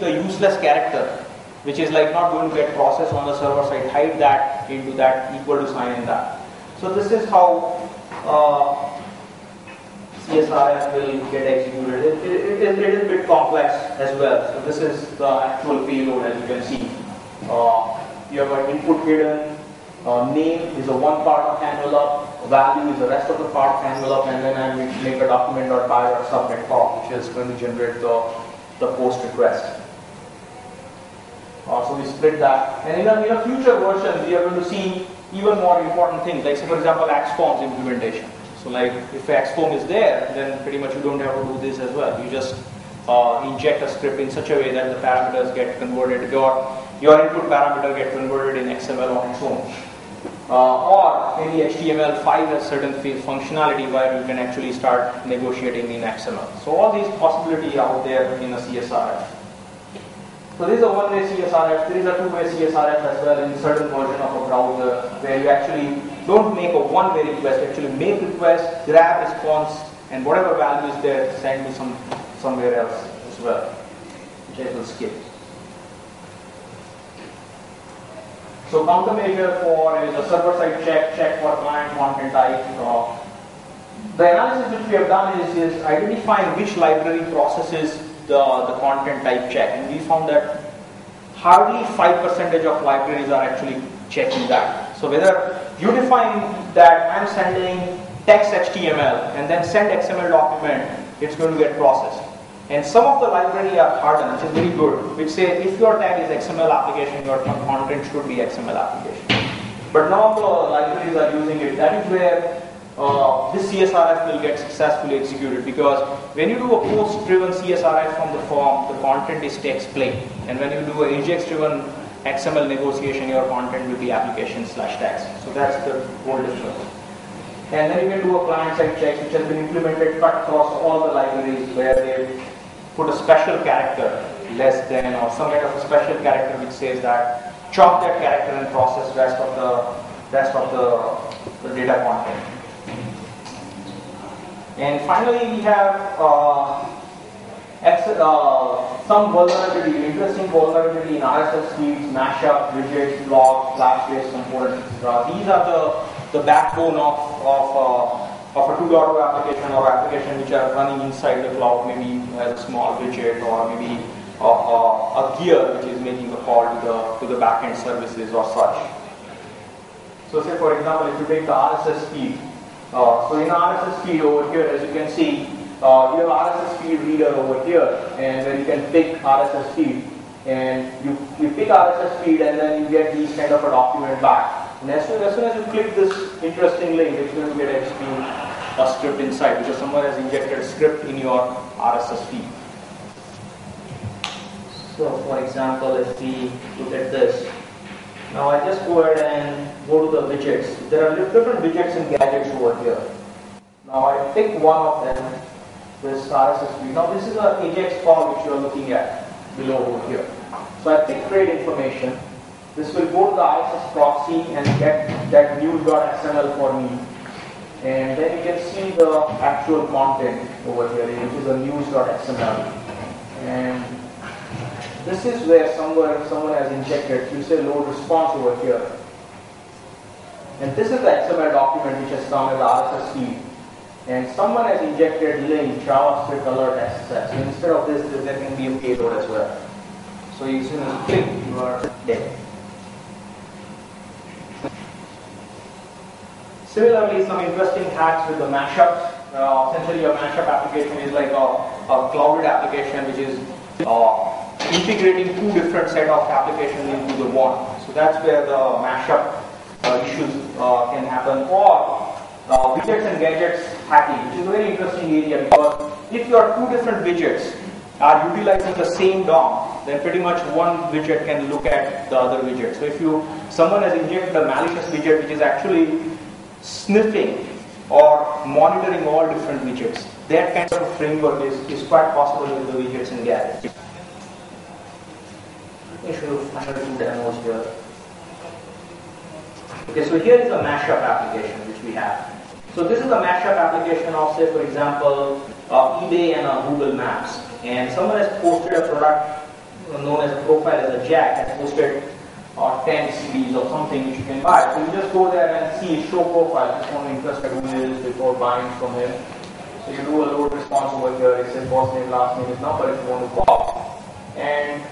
the useless character, which is like not going to get processed on the server side, hide that into that equal to sign in that. So this is how CSRF will get executed. It is a bit complex as well. So this is the actual payload, as you can see. You have an input hidden, name is a one part of envelope, value is the rest of the part of envelope, and then I will make a document.buy.submit form, which is going to generate the post request. So we split that, and in a future version, we are going to see even more important things, like say for example, XForms implementation. So like if XForm is there, then pretty much you don't have to do this as well. You just inject a script in such a way that the parameters get converted, your input parameter get converted in XML on its own. Or maybe HTML5 has certain functionality where you can actually start negotiating in XML. So all these possibilities are out there in a CSRF. So this is a one-way CSRF, there is a two-way CSRF as well in certain version of a browser where you actually don't make a one-way request, actually make request, grab response, and whatever value is there, send me somewhere else as well, which I will skip. So countermeasure for is a server-side check for client content type. The analysis which we have done is identifying which library processes the content type check, and we found that hardly 5% of libraries are actually checking that. So whether you define that I'm sending text HTML and then send XML document, it's going to get processed. And some of the library are hardened, which is very good, which say if your tag is XML application, your content should be XML application. But now the libraries are using it. That is where this CSRF will get successfully executed, because when you do a post-driven CSRF from the form, the content is text-plain. And when you do an AJAX-driven XML negotiation, your content will be application/text. So that's the whole difference. And then you can do a client-side check, which has been implemented cut across all the libraries, where they put a special character, less than, or some kind of a special character which says that chop that character and process rest of the data content. And finally, we have some vulnerability, interesting vulnerability in RSS feeds, mashup, widgets, blogs, flash-based components. These are the backbone of a 2.0 application or application which are running inside the cloud, maybe as a small widget, or maybe a gear which is making a call to the backend services or such. So say for example, if you take the RSS feed, so in RSS feed over here, as you can see, you have RSS feed reader over here, and where you can pick RSS feed, and you pick RSS feed, and then you get these kind of a document back. And as soon as you click this interesting link, it's going to get a script inside, because someone has injected a script in your RSS feed. So for example, if we look at this, now I just go ahead and go to the widgets. There are different widgets and gadgets over here. Now I pick one of them, this RSS feed. Now this is an AJAX file which you are looking at below over here. So I pick trade information. This will go to the RSS proxy and get that news.xml for me. And then you can see the actual content over here, which is a news.xml. And this is where someone has injected, you say load response over here. And this is the XML document which has come as RSS feed. And someone has injected link JavaScript alert SSS. And instead of this, there can be a payload as well. So you see this click, you are dead. Similarly, some interesting hacks with the mashups. Essentially, a mashup application is like a clouded application which is integrating two different set of applications into the one. So that's where the mashup issues can happen. Or widgets and gadgets hacking, which is a very interesting area, because if your two different widgets are utilizing the same DOM, then pretty much one widget can look at the other widget. So if someone has injected a malicious widget which is actually sniffing or monitoring all different widgets, that kind of framework is quite possible with the widgets and gadgets. I should have two demos here. Okay, so here is a mashup application which we have. So this is a mashup application of, say, for example, eBay and Google Maps. And someone has posted a product profile as a Jack has posted 10 CDs or something which you can buy. So you just go there and see show profile. If someone interested who is before buying from him. So you do a load response over here. It says first name, last name, his number if you want to call. And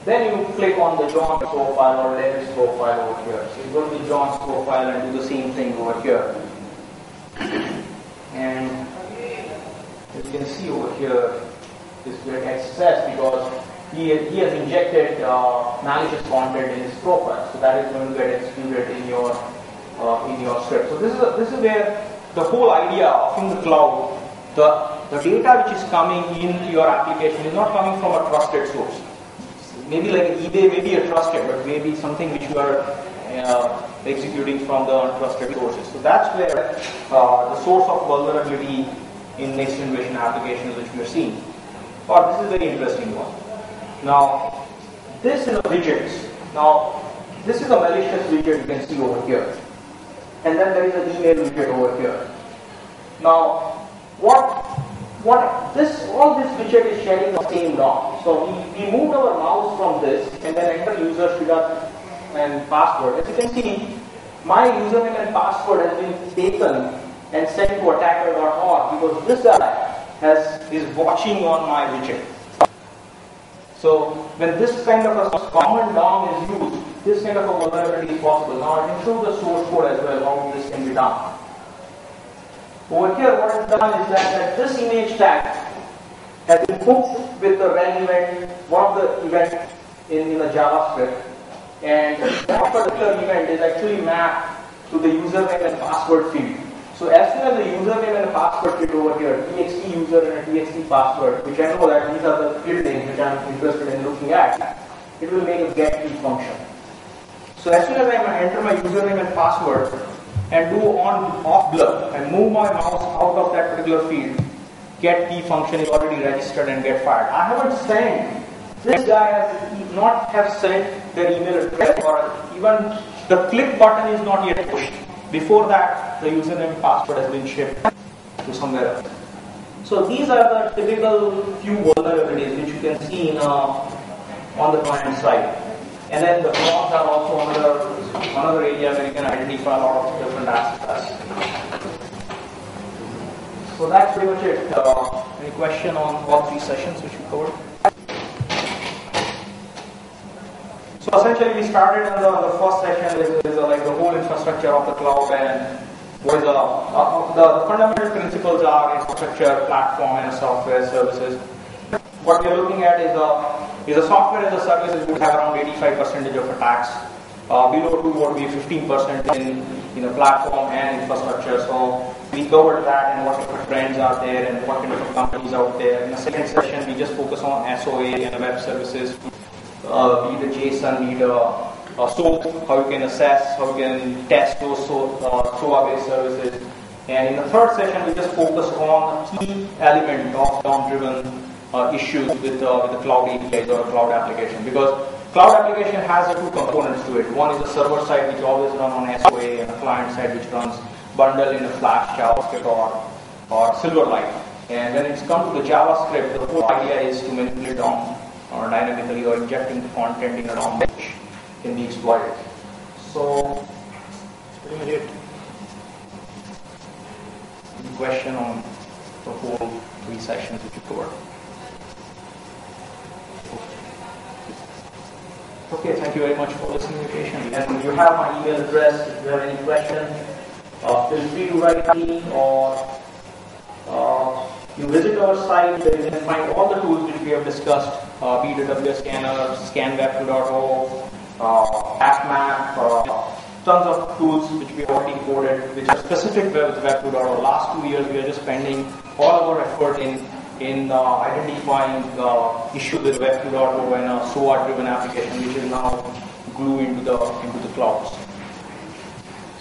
then you click on the John's profile or Larry's profile over here. So you go to the John's profile and do the same thing over here. And as you can see over here, this will get success because he has injected malicious content in his profile. So that is going to get executed in your script. So this is where the whole idea of in the cloud, the data which is coming into your application is not coming from a trusted source. Maybe like eBay, maybe a trusted, but maybe something which you are executing from the untrusted sources. So that's where the source of vulnerability in next generation applications which we are seeing. But this is a very interesting one. Now, this is a widgets. Now, this is a malicious widget you can see over here. And then there is an email widget over here. Now, all this widget is sharing the same DOM. So we moved our mouse from this and then enter user Shreeraj and password. As you can see, my username and password has been taken and sent to attacker.org because this guy is watching on my widget. So when this kind of a common DOM is used, this kind of a vulnerability is possible. Now I can show the source code as well how this can be done. Over here what is done is that this image tag has been hooked with the rel event, one of the events in the JavaScript, and that particular event is actually mapped to the username and password field. So as soon as the username and password field over here, txt user and a txt password, which I know that these are the field names which I am interested in looking at, it will make a get key function. So as soon as I enter my username and password and do on off blur and move my mouse out of that particular field, get key function is already registered and get fired. I haven't sent, this guy has not have sent their email address or even the click button is not yet pushed. Before that, the username and password has been shipped to somewhere else. So these are the typical few vulnerabilities which you can see on the client side. And then the flaws are also another area where you can identify a lot of different aspects. So that's pretty much it. Any question on all three sessions which we covered? So essentially we started on the first session is like the whole infrastructure of the cloud and what is the fundamental principles are infrastructure, platform and software services. What we are looking at is a software as a service would have around 85% of attacks. Below 2 would be 15% in the platform and infrastructure. So we covered that and what kind of trends are there and what kind of companies out there. In the second session we just focus on SOA and web services. Be it a JSON, be it a SOAP, how you can assess, how you can test those SOA-based services. And in the third session, we just focus on the key element of DOM-driven issues with the cloud APIs or cloud application. Because cloud application has two components to it. One is the server side, which always runs on SOA, and the client side, which runs bundled in a Flash, JavaScript, or Silverlight. And when it's come to the JavaScript, the whole idea is to manipulate DOM or dynamically or injecting the content in a DOM which can be exploited. So, that's pretty much it. Any question on the whole 3 sessions which you covered? Okay, thank you very much for listening patiently. And you have my email address. If you have any questions, feel free to write me or you visit our site where you can find all the tools which we have discussed, be it AWS Scanner, ScanWeb 2.0, AppMap, tons of tools which we have already coded, which are specific with Web 2.0. Last 2 years we are just spending all our effort in identifying issues with Web 2.0 and a SOA-driven application which is now glue into the clouds.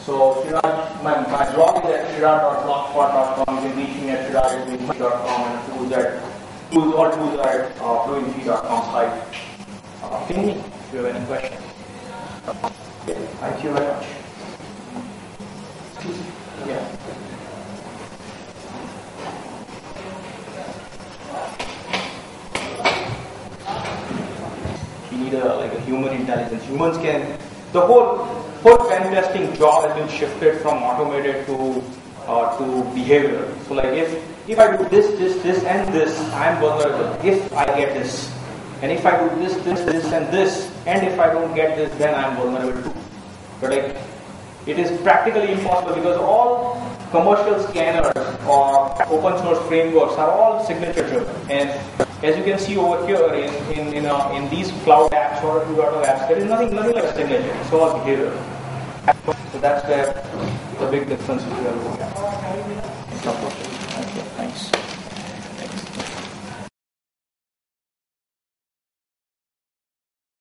So Shreeraj, my blog is at shreeraj.blogspot.com. You can reach me at shreeraj.com and all tools are at fluency.com site. Ping me if you have any questions. Okay, thank you very much. Yeah. You need need like a human intelligence. Humans can, the whole pen testing job has been shifted from automated to behavioral. So like if I do this, and this, I am vulnerable. If I get this, and if I do this, and this, and if I don't get this, then I am vulnerable too. But like, it is practically impossible because all commercial scanners or open source frameworks are all signature driven. And as you can see over here in these cloud apps or other apps, there is nothing like a signature. It's all behavior. So that's where the big difference we are looking at. Okay, thanks.